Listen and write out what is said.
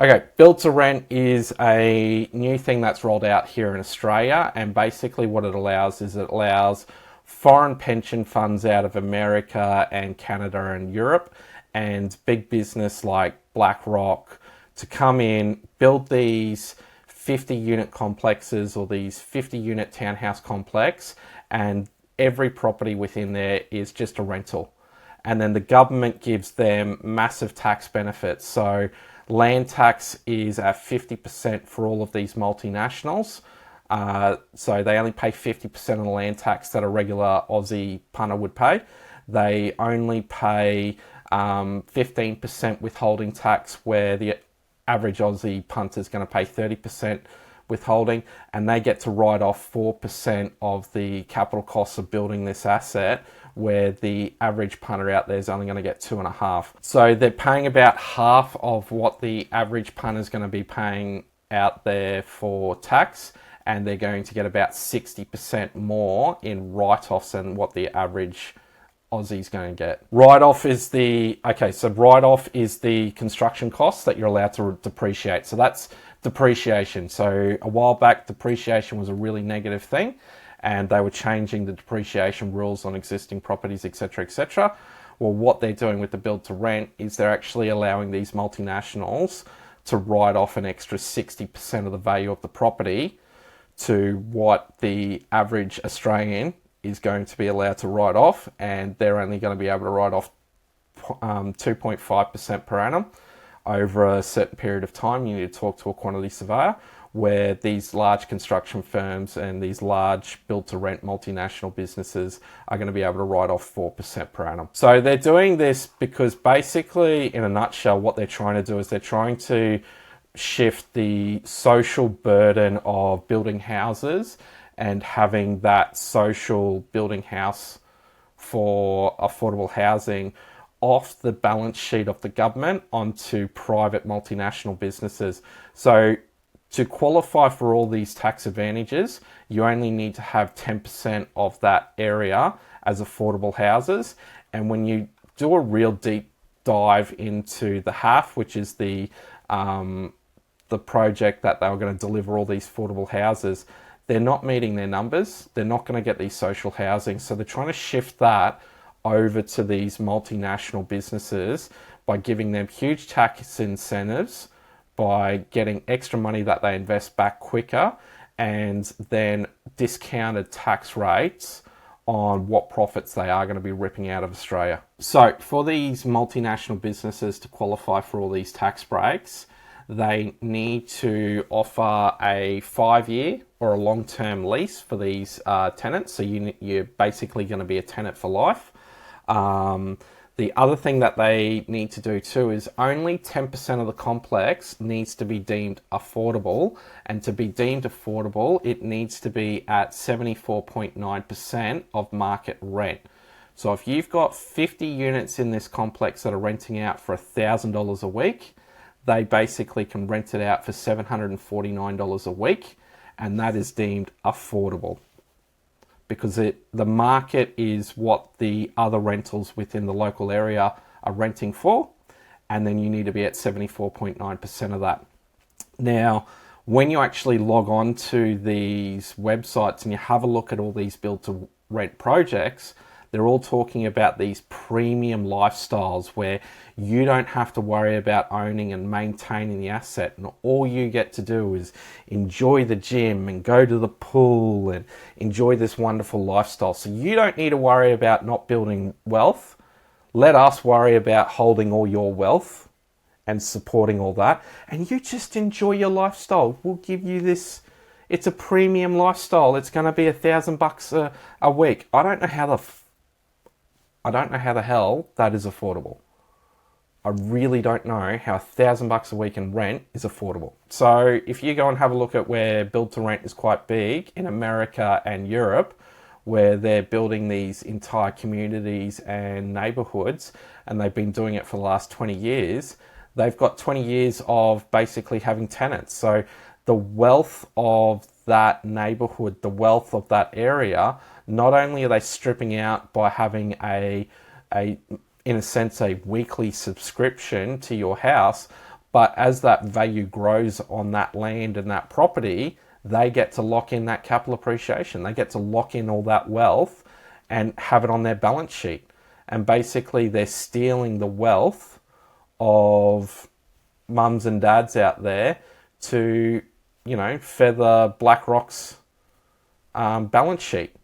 Okay, build to rent is a new thing that's rolled out here in Australia, and basically what it allows is it allows foreign pension funds out of America and Canada and Europe and big business like BlackRock to come in, build these 50 unit complexes or these 50 unit townhouse complex, and every property within there is just a rental. And then the government gives them massive tax benefits. So land tax is at 50% for all of these multinationals. So they only pay 50% of the land tax that a regular Aussie punter would pay. They only pay 15% withholding tax, where the average Aussie punter is going to pay 30% withholding, and they get to write off 4% of the capital costs of building this asset, where the average punter out there is only going to get 2.5. So they're paying about half of what the average punter is going to be paying out there for tax, and they're going to get about 60% more in write-offs than what the average Aussie's going to get. Write-off is the construction costs that you're allowed to depreciate. So that's depreciation. So a while back, depreciation was a really negative thing, and they were changing the depreciation rules on existing properties, etc., etc. Well, what they're doing with the build to rent is they're actually allowing these multinationals to write off an extra 60% of the value of the property to what the average Australian is going to be allowed to write off, and they're only going to be able to write off 2.5% per annum over a certain period of time. You need to talk to a quantity surveyor, where these large construction firms and these large build-to-rent multinational businesses are going to be able to write off 4% per annum. So they're doing this because basically, in a nutshell, what they're trying to do is they're trying to shift the social burden of building houses and having that social building house for affordable housing off the balance sheet of the government onto private multinational businesses. So to qualify for all these tax advantages, you only need to have 10% of that area as affordable houses. And when you do a real deep dive into the HAF, which is the project that they were going to deliver all these affordable houses, they're not meeting their numbers. They're not going to get these social housing. So they're trying to shift that over to these multinational businesses by giving them huge tax incentives, by getting extra money that they invest back quicker, and then discounted tax rates on what profits they are going to be ripping out of Australia. So for these multinational businesses to qualify for all these tax breaks, they need to offer a 5-year or a long-term lease for these tenants. So you're basically going to be a tenant for life. The other thing that they need to do too is only 10% of the complex needs to be deemed affordable. And to be deemed affordable, it needs to be at 74.9% of market rent. So if you've got 50 units in this complex that are renting out for $1,000 a week, they basically can rent it out for $749 a week, and that is deemed affordable, because the market is what the other rentals within the local area are renting for, and then you need to be at 74.9% of that. Now, when you actually log on to these websites and you have a look at all these build-to-rent projects, they're all talking about these premium lifestyles where you don't have to worry about owning and maintaining the asset, and all you get to do is enjoy the gym and go to the pool and enjoy this wonderful lifestyle. So you don't need to worry about not building wealth. Let us worry about holding all your wealth and supporting all that, and you just enjoy your lifestyle. We'll give you this. It's a premium lifestyle. It's going to be $1,000 a week. I don't know how the hell that is affordable. I really don't know how $1,000 a week in rent is affordable. So if you go and have a look at where build to rent is quite big in America and Europe, where they're building these entire communities and neighborhoods, and they've been doing it for the last 20 years, they've got 20 years of basically having tenants. So the wealth of that neighborhood, the wealth of that area, not only are they stripping out by having in a sense, a weekly subscription to your house, But as that value grows on that land and that property, they get to lock in that capital appreciation. They get to lock in all that wealth and have it on their balance sheet. And basically, they're stealing the wealth of mums and dads out there to, feather BlackRock's balance sheet.